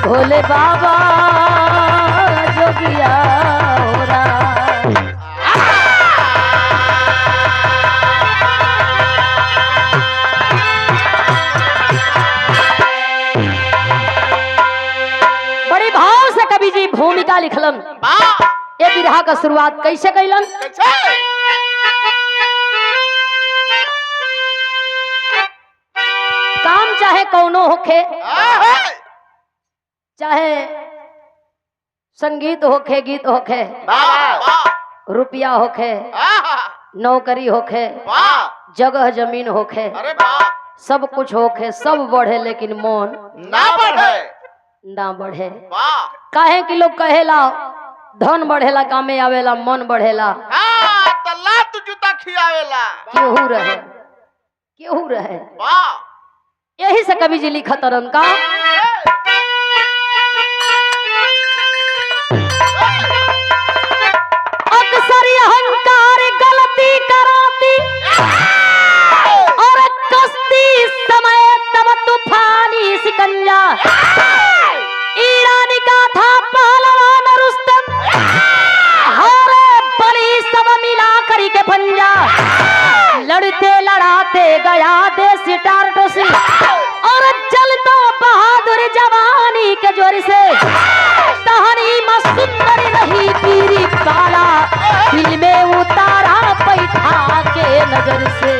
भोले बाबा जोगिया हो रहा। बड़ी भाव से कवि जी भूमिका लिखलन। ये बिरहा का शुरुआत कैसे कैलन? काम चाहे कौनो होखे, चाहे संगीत होखे, गीत होखे, रुपया होखे, नौकरी होखे, जगह जमीन होखे, सब कुछ होखे, सब बढ़े लेकिन मन ना बढ़े। काहे कि लोग कहेला धन बढ़ेला कामे आवेला, मन बढ़ेला जूता खियावेला केहू रहे, केहू रहे। यही से कवि जी लिखत रन का अक्सर अहंकार गलती कराती और कश्ती समय तब तूफानी सिकंजा। ईरानी का था पहलवान रुस्तम, हारे बली सब मिला करी के पंजा। लड़ते लड़ाते गया देश टारटोसी और जलता बहादुर जवानी के जोर से। कहानी में सुंदर रही पीरी बाला, दिल में उतारा बैठा के नजर से।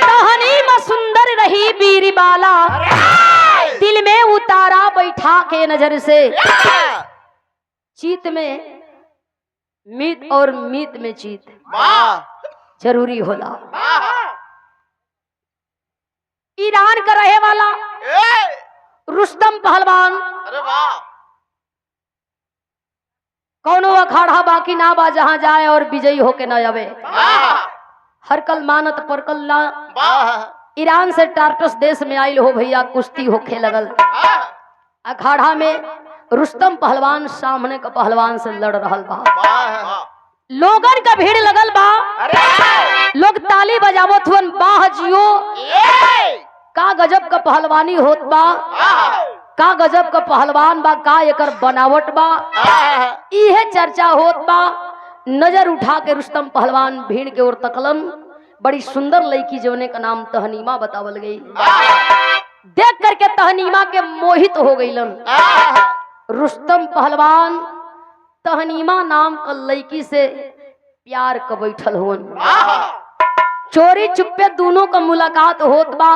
कहानी में सुंदर रही पीरी बाला, दिल में उतारा बैठा के नजर से। चीत में मीत और मीत में चीत जरूरी होला। ईरान का रहे वाला रुस्तम पहलवान, कौनो अखाड़ा बाकी ना बा जहां जाए और विजयी होके न आवे। हर कल मानत पर कल ना। ईरान से टार्टस देश में आइल हो भैया, कुश्ती होखे लगल। अखाड़ा में रुस्तम पहलवान सामने का पहलवान से लड़ रहल बा। लोगन का भीड़ लगल बा, लोग ताली बजावत हुन, बाह जियो। का गजब का पहलवानी होत बा, का गजब का पहलवान बा, का एकर बनावट बा, इहे चर्चा होत बा। नजर उठा के रुस्तम पहलवान भीड़ के ओर तकलन। बड़ी सुंदर लड़की जौने का नाम तहनीमा बतावल गई। देख करके तहनीमा के मोहित हो गईलन। रुस्तम पहलवान तहनीमा नाम का लड़की से प्यार क बैठल हुन। चोरी चुप्पे दोनों का मुलाकात होत बा।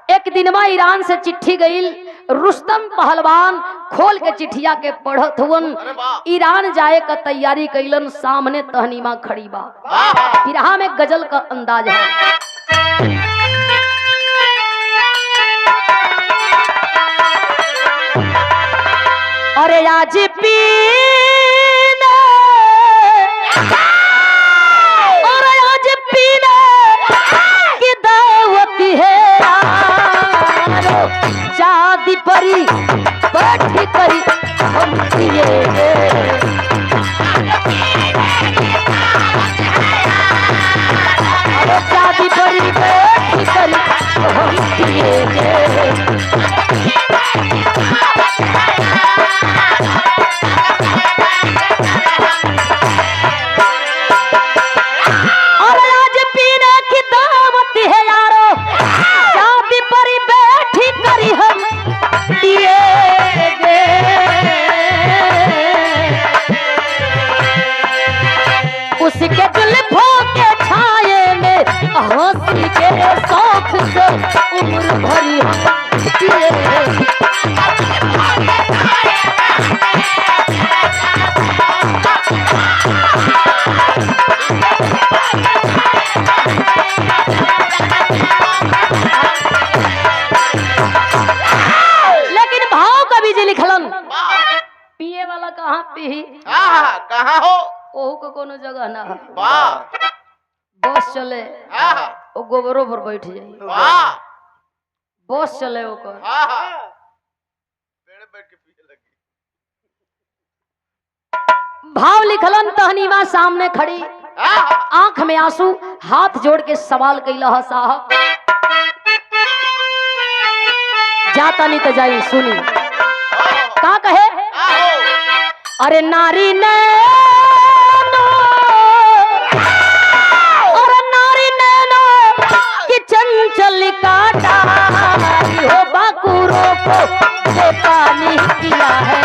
एक दिनमा ईरान से चिट्ठी गईल। रुस्तम पहलवान खोल के चिट्ठिया के पढ़त हुन। ईरान जाए का तैयारी कैलन। सामने तहनीमा खड़ी बा। बिरहा में गजल का अंदाज है। अरे आज पीने, और आज पीने की दावत है, शादी परी बैठी करी हम पिए। शादी परी बैठी करी हम पिए। उसके जुल्फों के छाये में हंसी के शौक से उम्र भरी कोनो जगह ना है। वाह बस चले हाँ वो गोबरों पर बैठ जाई। वाह बस चले ओकर हाँ पेड़ बैठ के पीछे लगी। भाव लिखलन तहनीमा सामने खड़ी, आंख में आंसू, हाथ जोड़ के सवाल कैला साहब। जाता नहीं तो जाई सुनी का कहे। अरे नारी नैनो, अरे नारी नैनो कि चंचल काटा हो बाकुरों को जो पानी किया है।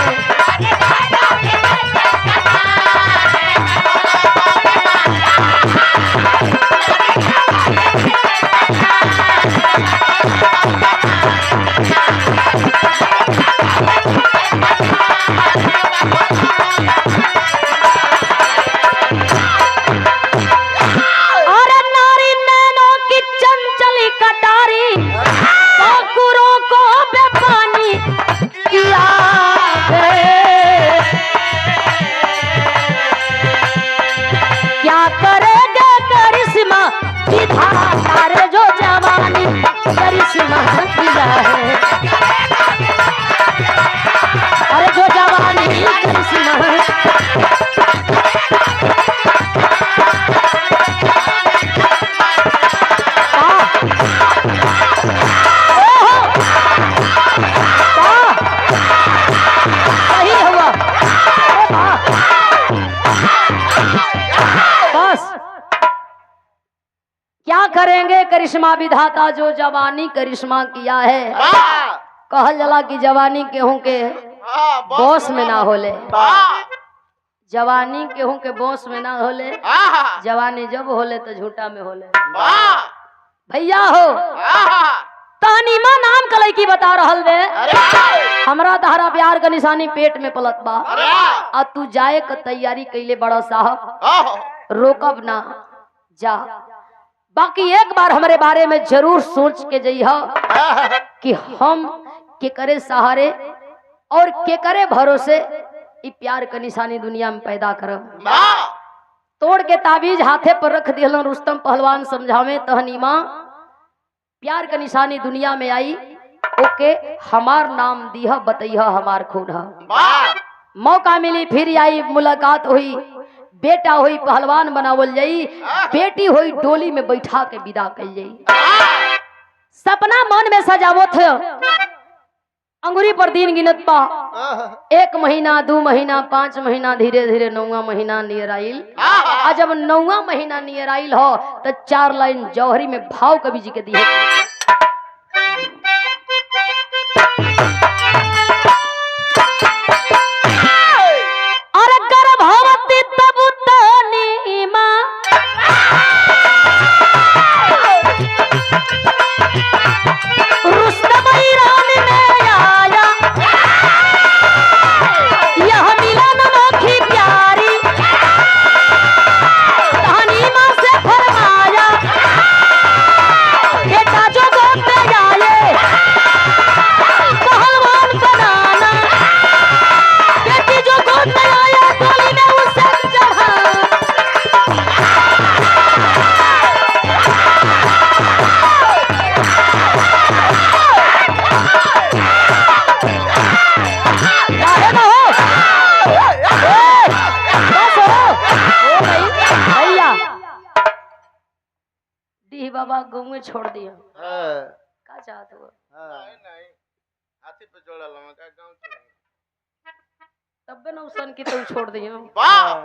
अरे जो जवानी सही हुआ। बस क्या करेंगे करिश्मा विधाता जो जवानी करिश्मा किया है। कहल जला कि जवानी केहू के बॉस में ना होले, जवानी केहू के बॉस में ना होले, जवानी जब होले तो झूठा में होले। भैया हो तहनीमा नाम का लड़की बता रहल बे, हमरा तहरा प्यार का निशानी पेट में पलत बा, आ तू जाए का तैयारी कैले बड़ा साहब, रोकब ना जा। बाकी एक बार हमारे बारे में जरूर सोच के जइहा कि हम के करे सहारे और के करे भरोसे ई प्यार का निशानी दुनिया में पैदा करब। तोड़ के ताबीज हाथे पर रख दिलन रुस्तम पहलवान समझावे तहनीमा प्यार का निशानी दुनिया में आई ओके हमार नाम दीह बतैह हमार खून है। मौका मिली फिर आई मुलाकात हुई, बेटा हुई पहलवान बनावल जाई, बेटी हुई डोली में बैठा के विदा कल जाई। सपना मन में सजावत है, अंगुरी पर दिन गिनत पा, 1 महीना 2 महीना 5 महीना धीरे धीरे 9वां महीना नियर आइल। आ जब 9वां महीना नियर आइल हो तो 4 लाइन जौहरी में भाव कवि जी के दिए। अरे गर्भवती तब तहनीमा रुस्तम ईरान में आया, यह मिलन अनोखी प्यारी तहनीमा से फरमाया, बेटा जो गोद में आए पहलवान बनाना, बेटी जो गोद में आए डोली में उसे चढ़ा। डी बाबा गौए छोड़ दिया का चाहत हो। नहीं हाथी पे जोड़ा लगा का गांव तब न उसन की तो छोड़ दिया। वाह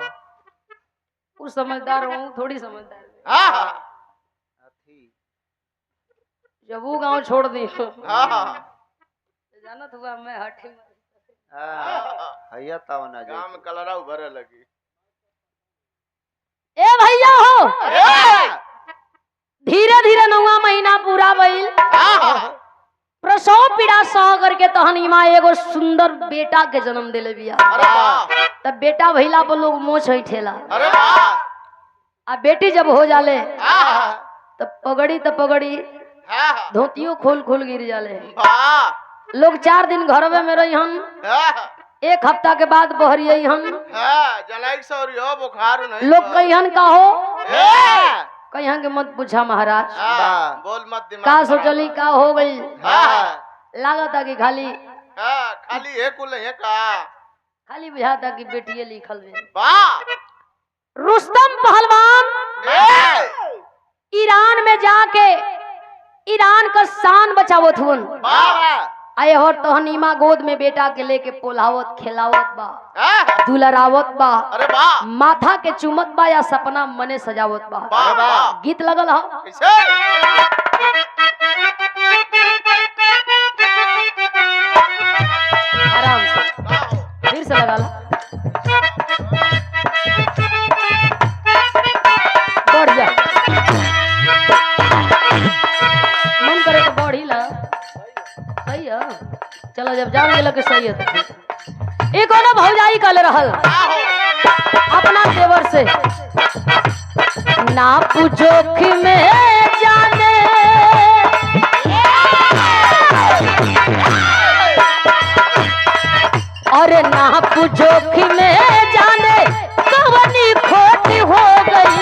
उस समझदार हूँ थोड़ी समझदार, हाथी जब वो गांव छोड़ दी जाना था मैं हठी हैया तावना गांव में कलरा उभरे लगी। ए भैया हो धीरे धीरे 9वां महीना पूरा भइल, प्रसव पीड़ा सह करके तहनीमा एगो सुंदर बेटा के जन्म दिले बिया। तब बेटा भइला पर लोग मोछ ठेला, आ बेटी जब हो जाले तब पगड़ी धोतियों खोल खोल गिर जाले। लोग 4 दिन घरवे में रही हन, एक हफ्ता के बाद बहरियई हम हाँ जलाई सौरी हो बुखार नहीं लोग कहिहन का हो हाँ कहिहन के मत पूछा महाराज हाँ, बोल मत दिमाग का खराब सोचली कर। का हो गई हाँ लागत है कि खाली हाँ खाली है कुल है का खाली बुझाता कि बेटिए लिखल में वाह रुस्तम पहलवान ईरान में जाके ईरान का शान बचावत हुन वाह आए और तहनीमा गोद में बेटा के लेके पोलावत खिलावत बा हाँ, दुलरावत बा अरे वाह माथा के चुमत बा या सपना मने सजावत बा वाह वाह गीत लगल हो कैसे आराम से वाह हो। फिर से लगा ला बढ़ जा मन करे तो बढ़ ही ला सही है चलो जब जान गेलो कि सही है तो ठीक एक ना भौजाई कल रहल वाह हो। अपना देवर से ना पूछोख में जाने अरे ना पूछोख में जाने कवनी खोट हो गई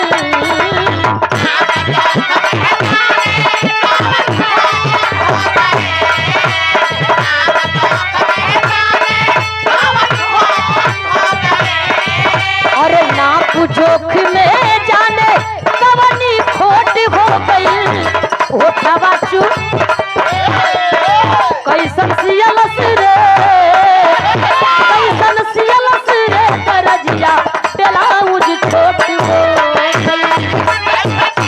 अरे ना पूछोख में जाने कवनी खोट हो गई होठवा चुप कैसन सियलस रे कैसन सियलस रे करजिया ब्लाउज छोट हो गई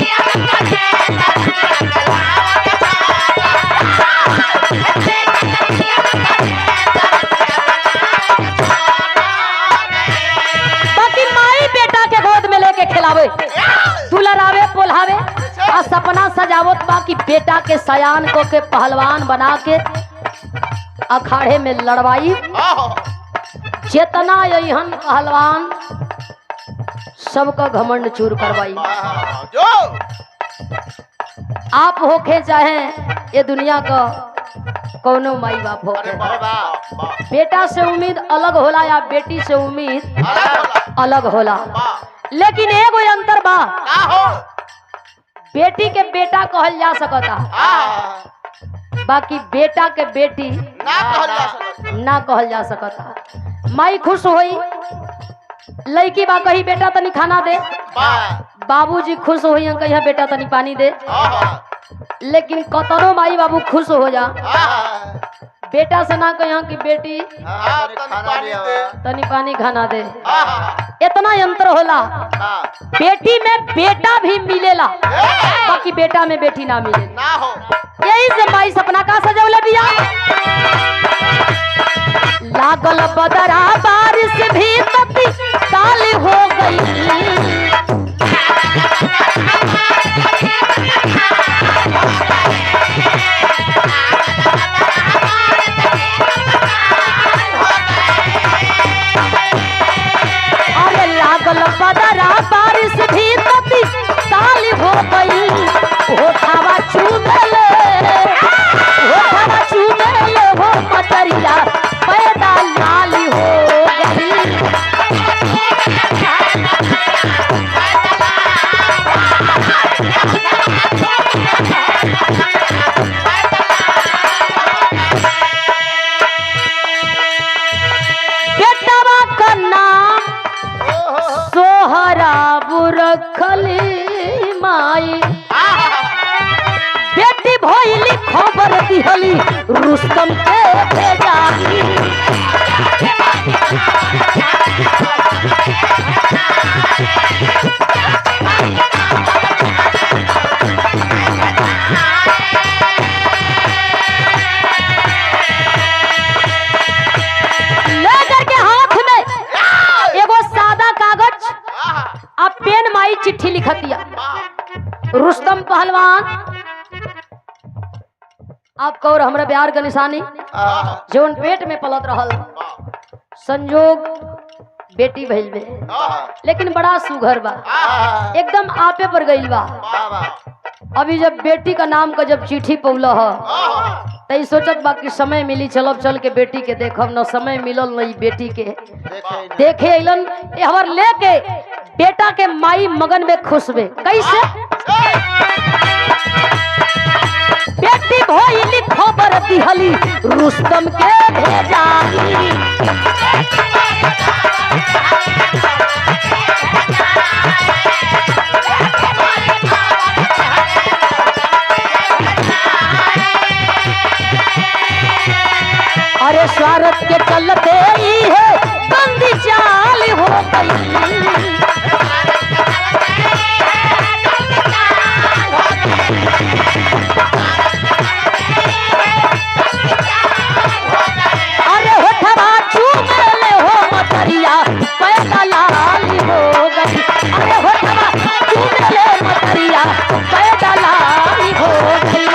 बाकी माई बेटा के गोद में लेके खिलावे दुलरावे पोल्हावे आ सपना सजावत बाकी बेटा के सयान को के पहलवान बना के अखाड़े में लड़वाई वाह हो। चेतना यहन पहलवान सबका घमंड चूर करवाई वाह जो आप होके चाहे ये दुनिया का कौनो माई बाप अरे होके वाह वाह वाह बेटा से उम्मीद अलग होला या बेटी से उम्मीद अलग होला। अलग होला वाह लेकिन एगो अंतर बा का हो बेटी के बेटा कहल जा सकता हाँ बाकी बेटा के बेटी ना कहल जा सकता ना कहल जा सकता माई खुश होई लड़की बा कही बेटा तनी खाना दे वाह बाबूजी खुश होई कहिया बेटा तनी पानी दे हाँ लेकिन कतनो माई बाबू खुश हो जा हाँ बेटा से ना कहिया कि बेटी हाँ तनी पानी दे तनी पानी खाना दे हाँ इतना अंतर होला हाँ बेटी में बेटा भी मिलेला बाकी बेटा में बेटी ना मिले ना हो यही से माई सपना का सजौले बिया लागल बदरा बारिश भी तती काल हो गई अरे लागल बदरा बारिश भी तती काल हो गई होठावा चूमले हो मचरिया पैदा लाल हो गई बेटवा का नाम सोहरा बुरखली माई बेटी भइली खबर दिहली रुस्तम के भेजाई लेकर के हाथ में एगो सादा कागज आ पेन माई चिट्ठी लिखतिया रुस्तम पहलवान आपको और हमरा बिहार का निशानी जौन पेट में पलत रहल संजोग बेटी भइल बे लेकिन बड़ा सुघर बा एकदम आपे पर गइल बा अभी जब बेटी का नाम का जब चिट्ठी पौला ह तई सोचत बा कि समय मिली चलब चल के बेटी के देखब, न समय मिलल नहीं बेटी के देखे अइलन। एहवर लेके बेटा के माई मगन में खुश बे। कैसे बेटी भइली खबर दिहली रुस्तम के भेजाली। अरे स्वार्थ के चलते ही है बंदी चाल हो गई। अरे होठवा चूमे हो मतरिया पैदा लाल हो गई। अरे होठवा चूमे मतरिया पैदा लाल हो गई।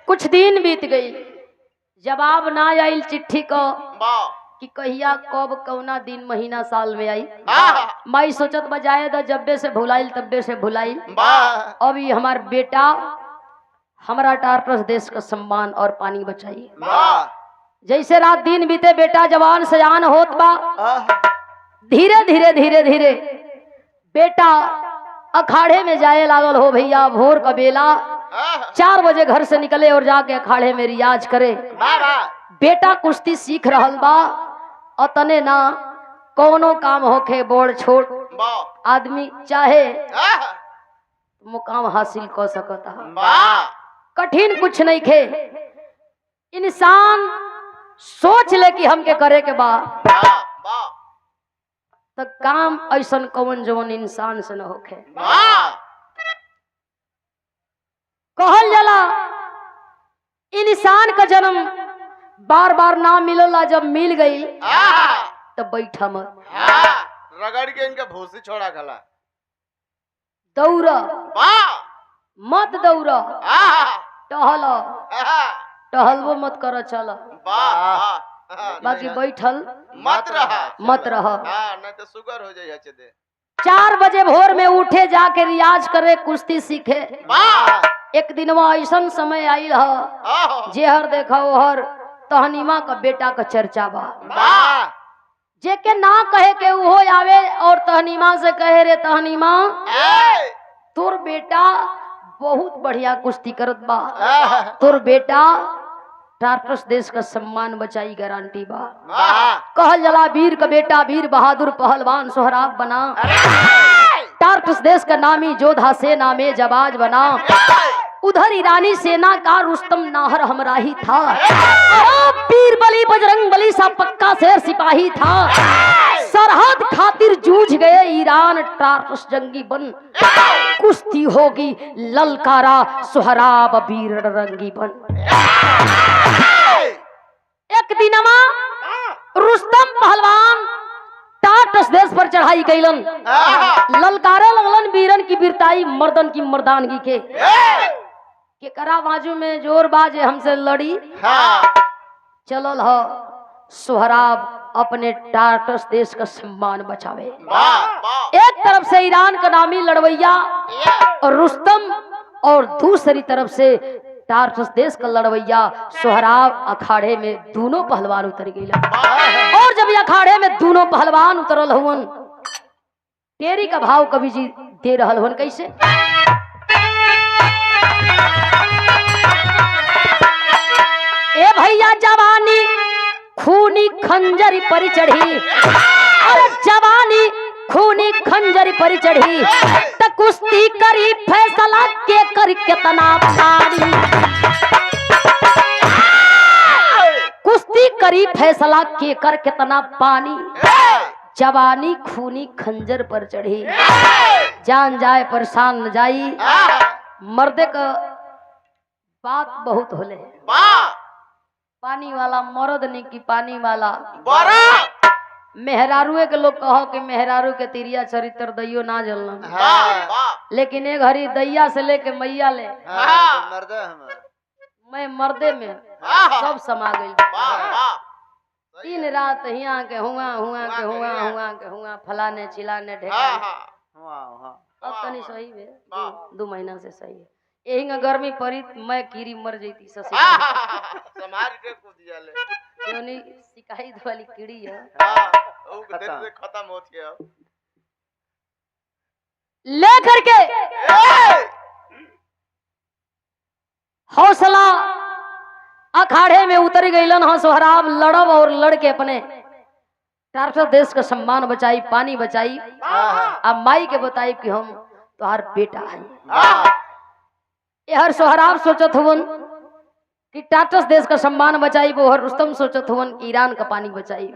कुछ दिन बीत गई, जवाब ना आइल चिट्ठी को कि कहिया कब कौना दिन महीना साल में आई। माई सोचत बजाए द जब्बे से भुलाइल तब्बे से भुलाइल। अब ये हमार बेटा हमारा टारटस देश का सम्मान और पानी बचाई। जैसे रात दिन बीते बेटा जवान सयान होत बा। धीरे धीरे धीरे धीरे बेटा अखाड़े में जाए लागल हो भैया। भोर का बेला 4 बजे घर से निकले और जाके अखाड़े में रियाज करे। बेटा कुश्ती सीख रहल बा। अतने ना कोनो काम होखे बड़ छोट आदमी चाहे मुकाम हासिल कर सकता। कठिन कुछ नहीं खे। इंसान सोच ले कि हमके करे के बा तो काम ऐसन कौन जवन इंसान से न होखे। कहल जाला इंसान का जन्म बार बार ना मिलला, जब मिल गई तब बैठा मत, रगड़ के इनका भूसी छोड़ा खला। दौड़ा मत दौड़ा, टहल टहलबो मत कर, चल बाकी बैठल मत रह। नहीं तो शुगर हो जाए। 4 बजे भोर में उठे जाके रियाज करे, कुश्ती सीखे। एक दिनवा ऐसन समय आई ह जेहर देखा ओहर तहनीमा का बेटा का चर्चा बा। जेके ना कहे के उहो आवे और तहनीमा से कहे रे तहनीमा तोर बेटा बहुत बढ़िया कुश्ती करत बा, तोर बेटा टारटस देश का सम्मान बचाई गारंटी बा। कहल जला वीर का बेटा वीर बहादुर पहलवान सोहराब बना। टारटस देश का नामी जोधा सेना में जबाज बना। उधर ईरानी सेना का रुस्तम नाहर हमरा ही था। वीर बली बजरंग बली सा पक्का शेर सिपाही था। सरहद खातिर जूझ गए ईरान टारटस जंगी बन। कुश्ती होगी ललकारा सोहराब वीर रंगी बन। एक दिनमा रुस्तम पहलवान टारटस देश पर चढ़ाई कैलन। ललकारे लगलन वीरन की वीरताई, मर्दन की मर्दानगी के करा बाजू में जोर बाजे हमसे लड़ी। चलल ह सोहराब अपने टारटस देश का सम्मान बचावे। एक तरफ से ईरान का नामी लड़वैया और रुस्तम और दूसरी तरफ से टारटस देश का लड़वैया सोहराब अखाड़े में दोनों पहलवान उतर गए। और जब अखाड़े में दोनों पहलवान उतरल हुवन, तेरी का भाव कवि जी दे रहल हुवन कैसे। ए भैया जवानी खूनी खंजरी पर चढ़ी, अरे जवानी खूनी खंजरी पर चढ़ी त कुश्ती करी फैसला के कर कितना पानी। कुश्ती करी फैसला के कर कितना पानी। जवानी खूनी खंजर पर चढ़ी, जान जाए परेशान न जाई। मर्दे का बात बहुत होले, पानी वाला मर्द नहीं कि पानी वाला मेहरारुए के लोग कहो कि मेहरारू के तिरिया चरित्र दैयो ना जलना। लेकिन एक घड़ी दैया से लेके मैया ले मैं मर्दे में सब समा गई। दिन रात यहाँ के हुआ फलाने चिलाने ढेकाने। अब तनी सही है, 2 महीना से सही है। यही गर्मी पड़ी मैं कीरी मर जैती समाज के कूद जाले क्यों नहीं शिकायत वाली कीड़ी है। ओ धीरे धीरे खत्म होती है अब ले करके हौसला अखाड़े में उतर गईलन। हाँ सोहराब लड़ब और लड़के अपने टारटस देश का सम्मान बचाई, पानी बचाई। अब माई के बताई कि हम तोहार बेटा है। हर सोहराब सोचत हुवन कि टाटस देश का सम्मान बचाई, वो हर रुस्तम सोचत हुवन ईरान का पानी बचाई।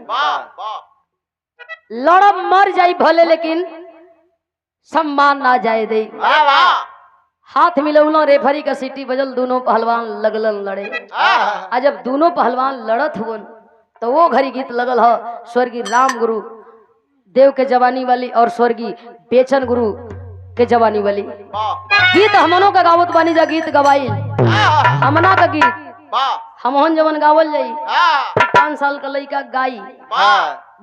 लड़ब मर जाई भले लेकिन सम्मान ना जाए दे। हाथ मिलौलो रेफरी का सीटी बजल, दोनों पहलवान लगलन लड़े। जब दोनों पहलवान लड़त हुवन तो वो घड़ी गीत लगल है स्वर्गीय राम गुरु देव के जवानी वाली और स्वर्गीय बेचन गुरु के जवानी वाली गीत हमनों का गावत बानी जा। गीत गवाई हमना का गीत हमहन जवन गावल जाई 5 साल का लड़का गाई,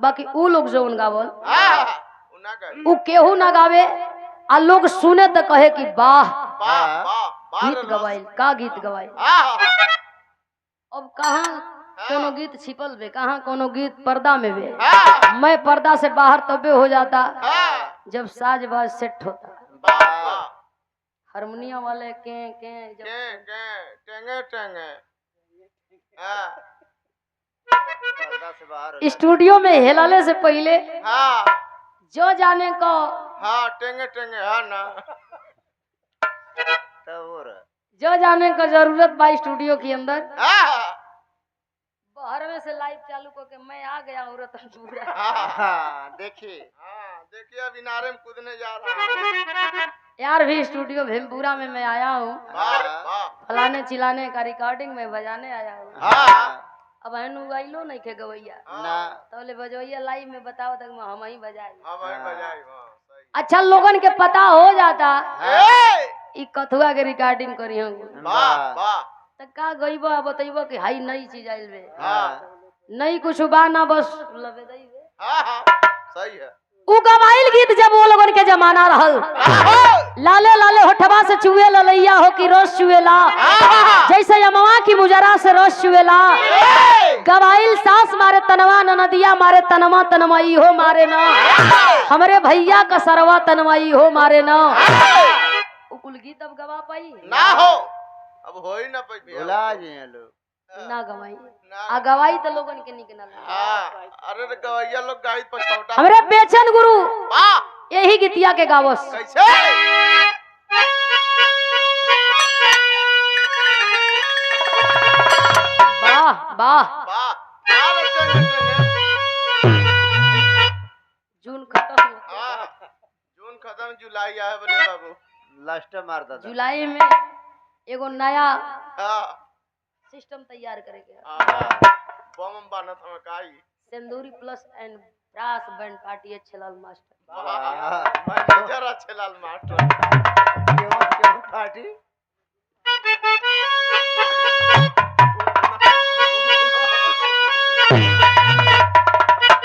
बाकी ऊ लोग जवन गावल ऊ केहू ना गावे आ लोग सुने तो कहे कि वाह गीत गवाई का गीत गवाई। अब कहाँ कोनो गीत छिपल बे, कहाँ कोनो गीत पर्दा में बे। मैं पर्दा से बाहर तबे हो जाता जब साज बाज सेट होता। हारमोनियम वाले के स्टूडियो में हिलाने से पहले जो जाने को जो जाने का जरूरत बा स्टूडियो के अंदर बाहर में से लाइव चालू करके मैं आ गया औरत पूरा देखिए अभी नारे में कूदने जा रहा यार भी स्टूडियो भीमपुरा में मैं आया हूँ। फलाने चिलाने का रिकॉर्डिंग में बजाने आया हूँ। अब हनु गाइलो नहीं के गवैया तो ले बजवैया लाइव में बताओ तक हम ही बजाई। अच्छा लोगन के पता हो जाता ई कथुआ के रिकॉर्डिंग करी हम तो का गईबा बतईबा कि हाई नई चीज आइल बे नई कुछ बा ना बस लबे दई बे। सही है उ गवाइल गीत जब वो लोगन के जमाना रहल लाले लाले होठवा से चुए ललैया हो कि रस चुएला जैसे यमवा की मुजरा से रस चुएला। गवाइल सास मारे तनवा नदिया मारे तनमा तनमई हो मारे ना हमरे भैया का सरवा तनमई हो मारे ना। कुल गीत अब गवा पाई ना हो अब हो ही ना पाई भुला जे लोग ना गवाई आ गवाई तो लोगन के निकल। अरे गवैया लोग गाई पछौटा हमरे बेचन गुरु यही गीतिया के गावस कैसे वाह वाह जून खत्म जुलाई आए बोले बाबू लास्ट मार दा जुलाई में एगो नया सिस्टम तैयार करेंगे। बम बनत हम काई सिंदूरी plus and brass band party Achchhelal master manager Achchhelal master क्यों पार्टी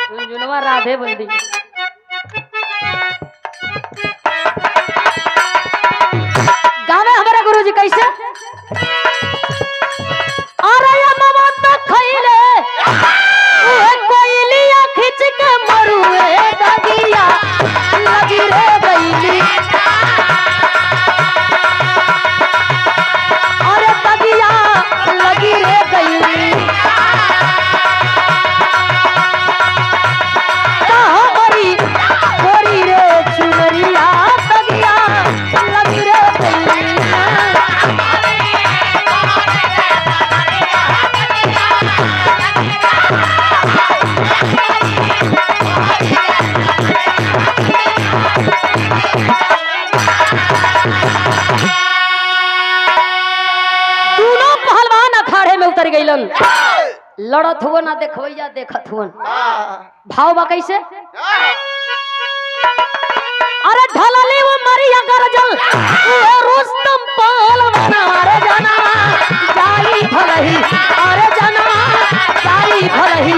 झुनझुनवा राधे बंदी गावे हमारे गुरुजी कैसे खिंच के मरुए दगिया लगी रे गईली अरे दगिया लगी रे गईली हमारी गोरी रे चुनरिया दगिया लगी रे गईली। उतर गईलन लड़त हुआ ना देखवैया देखत हुआ भाव बा कैसे अरे ढलली वो मरिया गरजल वो रुस्तम पहलवान अरे जना जाई भलही अरे जना जाई भलही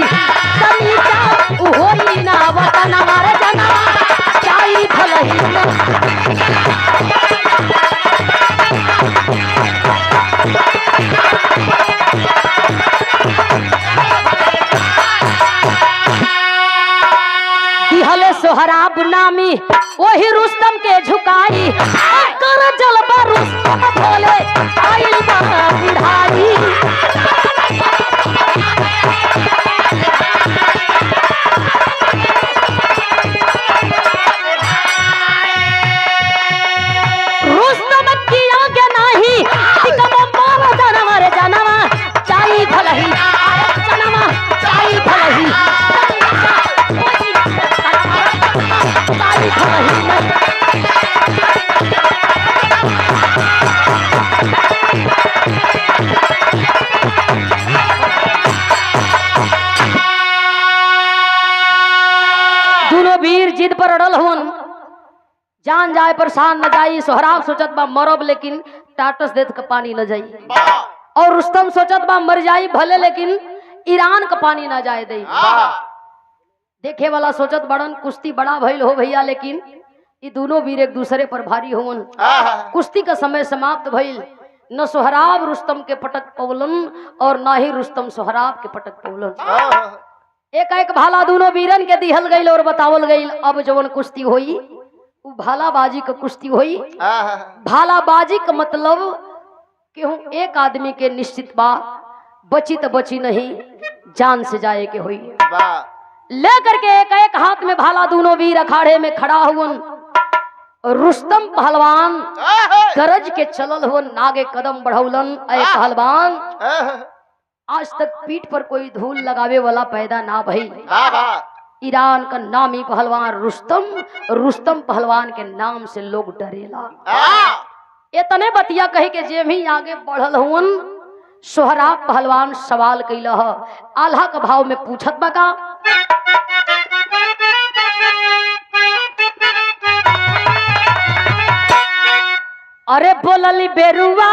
सोहराब नामी वही रुस्तम के झुकाई कर जलवा रुस्तम बोले आइल बा बुढ़ाई रुस्तम की आगे नहीं कब मार जानवा रे जानवा चाई भलही जानवा चाई भलही दोनों वीर जिद पर अड़ल हुन जान जाए पर शान न जाई सोहराब सोचत बा मरब लेकिन टाटस देत के पानी न जाई और रुस्तम सोचत बा मर जाई भले लेकिन ईरान का पानी न जाए दई देखे वाला सोचत बड़न कुश्ती बड़ा भइल हो भैया लेकिन ये दोनों वीर एक दूसरे पर भारी होवन कुश्ती का समय समाप्त भइल न सोहराब रुस्तम के पटक पवलन और ना ही रुस्तम सोहराब के पटक पवलन एक एक भाला दोनों वीरन के दिहल गईल और बतावल गईल अब जवन कुश्ती होई वो भालाबाजी का कुश्ती होई भालाबाजी का मतलब केहू एक आदमी के निश्चित बा बची तो बची नहीं जान से जाए के हुई लेकर के एक एक हाथ में भाला दोनों वीर अखाड़े में खड़ा हुवन रुस्तम पहलवान गरज के चलल हुवन नागे कदम बढ़ौलन ऐ पहलवान आज तक पीठ पर कोई धूल लगावे वाला पैदा ना भई ईरान का नामी पहलवान रुस्तम पहलवान के नाम से लोग डरेला इतने बतिया कही के जे भी आगे बढ़ल हुवन सोहराब पहलवान सवाल कैला आल्हा का भाव में पूछत बका अरे बोलल बेरुआ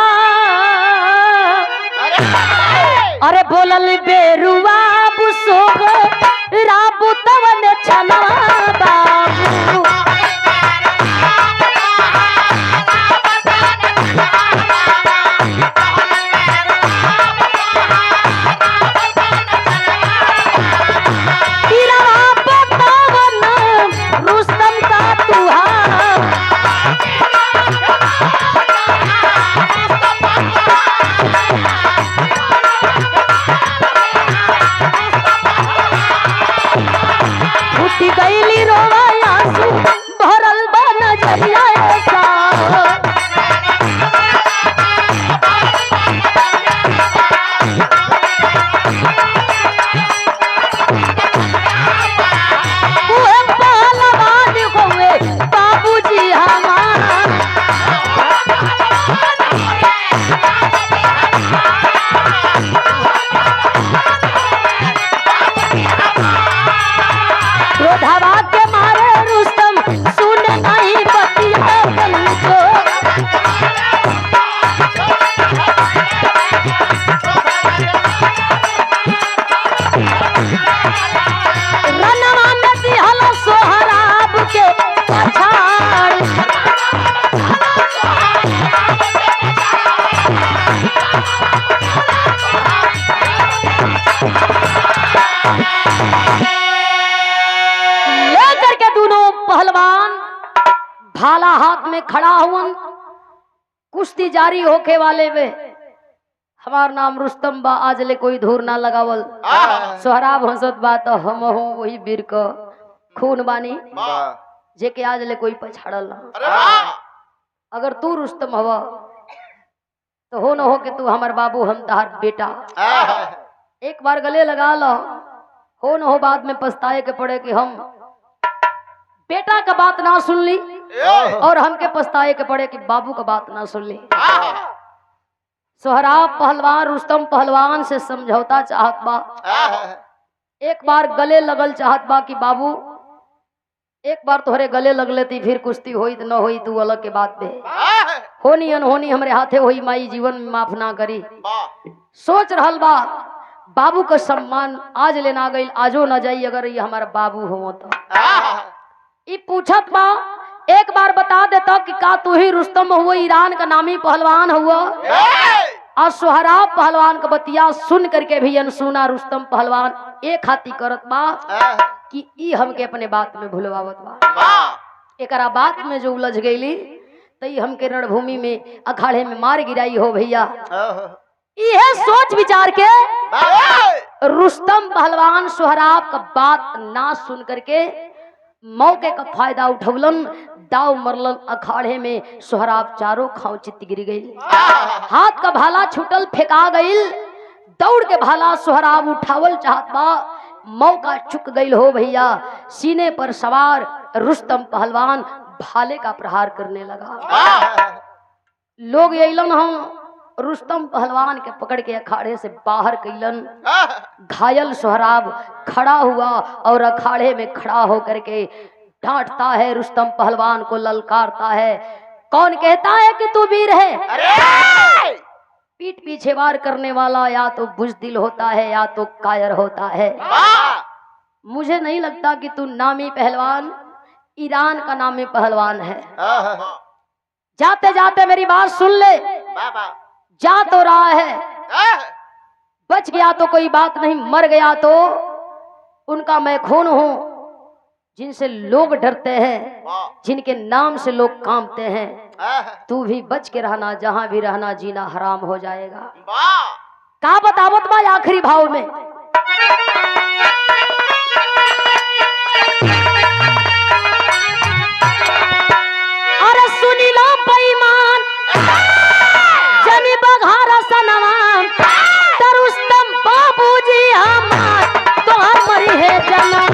अरे बोलल बेरुआ बुसोग राबू तवन छना बाबू रुस्तम का तुहार उठी गईली रोवा आंसू भरल बा नजरिया ऐसा उहे पहलवान होवे बाबूजी हमार क्रोधवा के मारे रुस्तम सुन नहीं बतिया को रनवा में दिहल सोहराब के पछाड़ लेकर के दोनों पहलवान भाला हाथ में खड़ा हुवन कुश्ती जारी होके वाले में हमार नाम रुस्तम बा आज ले कोई धूर ना लगावल सोहराब हंसत बा तो हम हो वही वीर का खून बानी जे के आज ले कोई पछाड़ल ना अगर तू रुस्तम हवा तो हो न हो कि तू हमार बाबू हम तहार बेटा एक बार गले लगा लो हो न हो बाद में पछताए के पड़े कि हम बेटा का बात ना सुन ली और हमके पछताए के पड़े कि बाबू का बात ना सुन ली सोहराब पहलवान रुस्तम पहलवान से समझौता चाहत बा एक बार गले लगल चाहत बा कि बाबू एक बार तोहरे गले लग लेती फिर कुश्ती होई न होई तू अलग के बात पे होनी अनहोनी हमरे हाथे होई माई जीवन में माफ ना करी सोच रहल बा बाबू का सम्मान आज लेना गई आजो न जाई अगर ये हमारा बाबू हो तो ई पूछत बा एक बार बता देता कि का तू ही रुस्तम हुआ ईरान का नामी पहलवान हुआ और सोहराब पहलवान का बतिया सुन करके भी अनसुना रुस्तम पहलवान एक हाथी करत बा कि ई हमके अपने बात में भूलवावत बा। एकरा बात में जो उलझ गईली तई हमके रणभूमि में अखाड़े में मार गिराई हो भैया। यह सोच विचार के रुस्तम पहलवान सोहराब का बात ना सुन करके मौके का फायदा उठवलन, दाव मरलन अखाड़े में। सोहराब चारों खाओ चित्त गिर गई, हाथ का भाला छुटल फेंका गईल। दौड़ के भाला सोहराब उठावल चाहत बा, मौका चुक गईल हो भैया। सीने पर सवार रुस्तम पहलवान भाले का प्रहार करने लगा। लोग अलन हम रुस्तम पहलवान के पकड़ के अखाड़े से बाहर कैलन। घायल सोहराब खड़ा हुआ और अखाड़े में खड़ा होकर के डांटता है, रुस्तम पहलवान को ललकारता है। कौन कहता है कि तू वीर है? पीठ पीछे वार करने वाला या तो बुज़दिल होता है या तो कायर होता है। मुझे नहीं लगता कि तू नामी पहलवान, ईरान का नामी पहलवान है। जाते जाते मेरी बात सुन ले, जा तो रहा है, बच गया तो कोई बात नहीं, मर गया तो उनका मैं खून हूं। जिनसे लोग डरते हैं, जिनके नाम से लोग कांपते हैं, तू भी बच के रहना, जहां भी रहना जीना हराम हो जाएगा। का बतावत बा आखिरी भाव में, अरे सुनी लो बेईमान जनी बघारा सनवाम, रुस्तम बाबूजी हमार तो मरी है जन्म।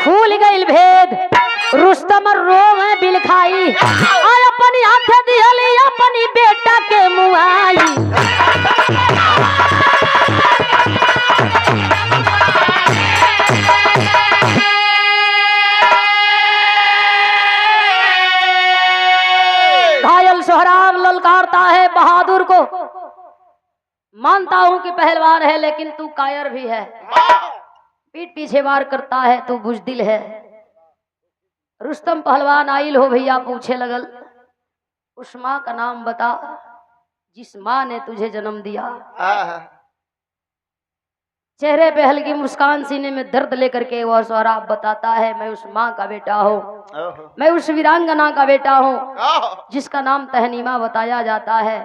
खुल गई भेद, रुस्तम रो में बिल खाई, और अपनी हाथ दिहली अपनी बेटा के मुआई। घायल सोहराब ललकारता है बहादुर को, मानता हूं कि पहलवान है लेकिन तू कायर भी है। पीठ पीछे वार करता है, तू बुज़दिल है। रुस्तम पहलवान आइल हो भैया, पूछे लगल, उस माँ का नाम बता जिस माँ ने तुझे जन्म दिया। चेहरे पे हल्की मुस्कान, सीने में दर्द लेकर के वह सोहराब बताता है, मैं उस माँ का बेटा हूँ, मैं उस वीरांगना का बेटा हूँ जिसका नाम तहनीमा बताया जाता है।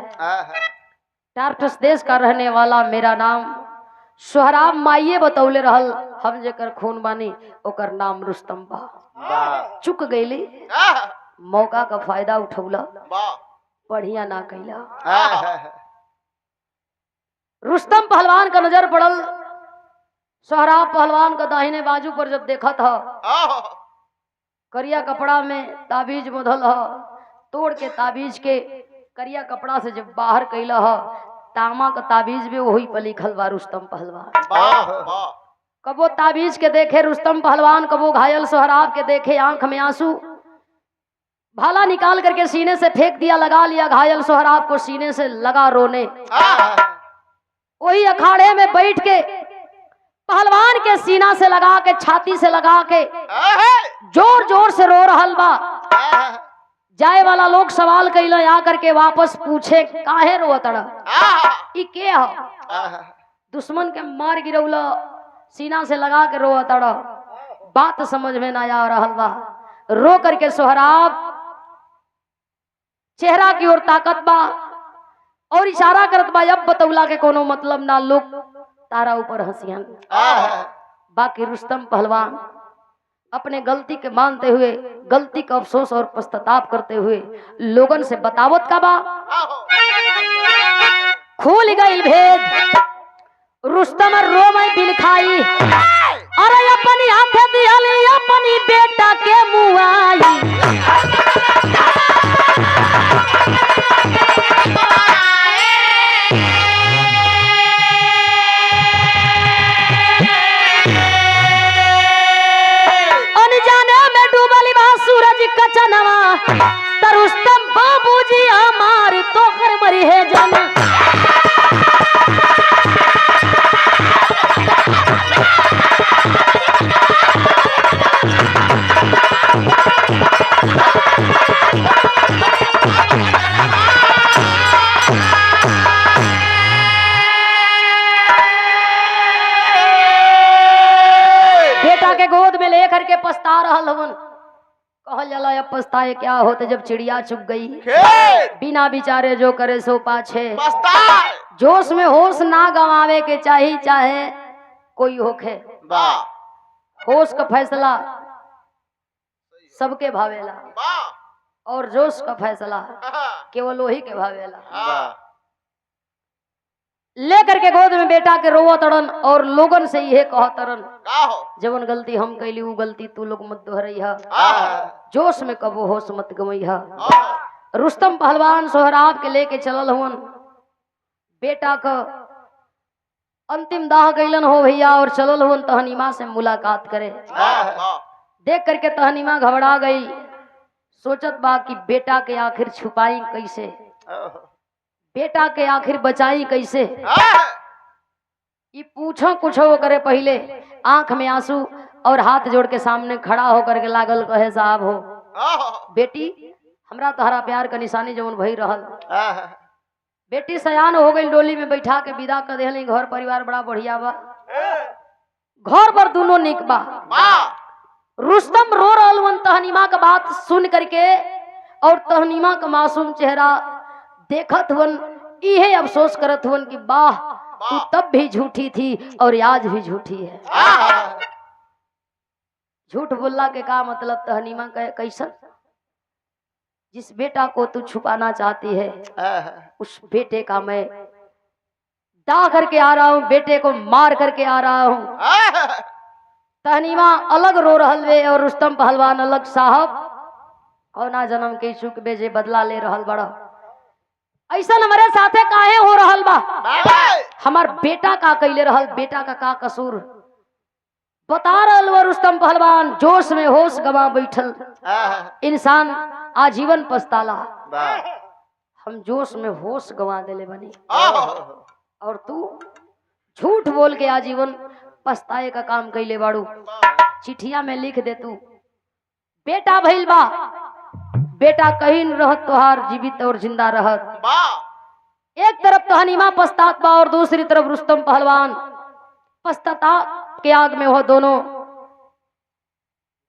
टार्टस देश का रहने वाला मेरा नाम सोहराब माइये बतौले रहल, हम जेकर खून बानी ओकर नाम रुस्तम बा। चुक गईली, मौका का फायदा उठौला, बढ़िया ना कैला। रुस्तम पहलवान का नजर पड़ल सोहराब पहलवान का दाहिने बाजू पर, जब देखा था करिया कपड़ा में ताबीज बंधल ह, तोड़ के ताबीज के करिया कपड़ा से जब बाहर कैला ह, तामा का ताबीज भी वही पर लिखल बा रुस्तम पहलवान। कबो ताबीज के देखे रुस्तम पहलवान, कबो घायल सोहराब के देखे आंख में आंसू, भाला निकाल करके सीने से फेंक दिया, लगा लिया घायल सोहराब को, सीने से लगा रोने। वही अखाड़े में बैठ के पहलवान के सीना से लगा के, छाती से लगा के जोर जोर से रो रहल बा। जाए वाला लोग सवाल कैला, आकर के वापस पूछे, काहे रोतड़, ई के हो? दुश्मन के मार गिरौला, सीना से लगा के रोतड़। बात समझ में ना आ रहल बा। रो करके सोहराब चेहरा की ओर ताकत बा और इशारा करत बा, अब बतौला के कोनो मतलब ना, लोग तारा ऊपर हंसियन। बाकी रुस्तम पहलवान अपने गलती के मानते हुए, गलती का अफसोस और पश्चाताप करते हुए लोगन से बतावत का बा, खुल गई भेद, रुस्तम रो में बिल खाई, अरे अपनी हाथ दिहली अपनी बेटा के मुआई। तरुस्तम बाबूजी हमार तो कर मरी है जन। बेटा के गोद में लेकर के पछता रहल हवन। कहल जाला अब पछताए क्या होते जब चिड़िया चुग गई। बिना विचारे जो करे सो पाछे। जोश में होश ना गवावे के चाही चाहे कोई होखे। होश का फैसला सबके भावेला और जोश का फैसला केवल वही के भावेला। लेकर के गोद में बेटा के रोवो तड़न और लोगन से यह कहो तरन जवन गलती हम कैली वो गलती तू लोग मत दोहरैहा। जोश में कबो होश मत गवैहा। रुस्तम पहलवान सोहराब के लेके चलल हुन। बेटा का अंतिम दाह कैलन हो भैया और चलल हुन तहनीमा से मुलाकात करे। देख करके तहनीमा घबरा गई। सोचत बा कि बेटा के आखिर छुपाई कैसे, बेटा के आखिर बचाई कैसे। ये पूछो कुछ हो करे पहले आंख में आंसू और हाथ जोड़ के सामने खड़ा होकर के लागल कहे साहब हो बेटी हमरा तोहरा प्यार का निशानी जवन भई रहल। बेटी सयान हो गई, डोली में बैठा के विदा कर देहली। घर परिवार बड़ा बढ़िया बा, घर पर दोनों निक बा। रुस्तम रो रहल वन तहनीमा का बात सुन करके और तहनीमा का मासूम चेहरा देखत हुन इहे अफसोस करत हुन कि वाह तू तब भी झूठी थी और आज भी झूठी है। झूठ बोलना के का मतलब तहनीमा कैसन। जिस बेटा को तू छुपाना चाहती है उस बेटे का मैं दा करके आ रहा हूँ, बेटे को मार करके आ रहा हूँ। तहनीमा अलग रो रहल वे और रुस्तम पहलवान अलग। साहब कौना जन्म के चूक बेजे बदला ले रहल बड़ा, ऐसा हमारे साथे काहे हो रहल बा। हमार बेटा का कैले रहल, बेटा का कसूर बता रहल वो रुस्तम पहलवान। जोश में होश गवा बैठल इंसान आजीवन पछताला। हम जोश में होश गवा देले बनी और तू झूठ बोल के आजीवन पछताए का काम कैले बाड़ू। चिठिया में लिख दे तू बेटा भइल बा, बेटा कहीं रहत तोहार जीवित और जिंदा रहत। एक तरफ तहनीमा पछतात बा और दूसरी तरफ रुस्तम पहलवान पछताता के आग में हो। दोनों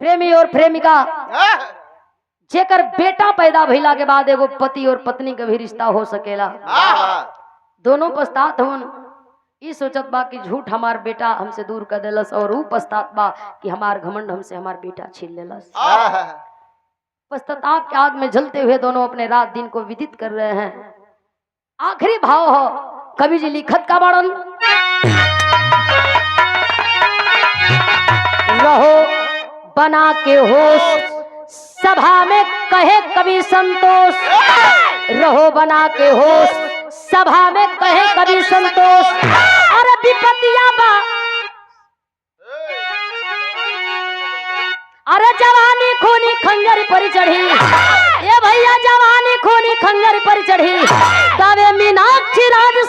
प्रेमी और प्रेमिका जेकर बेटा पैदा भइला के बाद एगो पति और पत्नी का भी रिश्ता हो सकेला। दोनों पछतात हुन। ई सोचत बा कि झूठ हमार बेटा हमसे दूर कर देलस और ऊ पछतात बा कि हमार घमंड हमसे हमार बेटा छीन लेलस। पश्चाताप के आग में जलते हुए दोनों अपने रात दिन को व्यतीत कर रहे हैं। आखिरी भाव हो कवि जी लिखत का बड़न। रहो बना के होश सभा में कहे कवि संतोष। रहो बना के होश सभा में कहे कवि संतोष। अरे विपत्तियां बा, अरे जवानी खूनी खंजर पर चढ़ी। ये भैया जवानी खूनी खंजर पर चढ़ी। तबे मीनाक्षी राज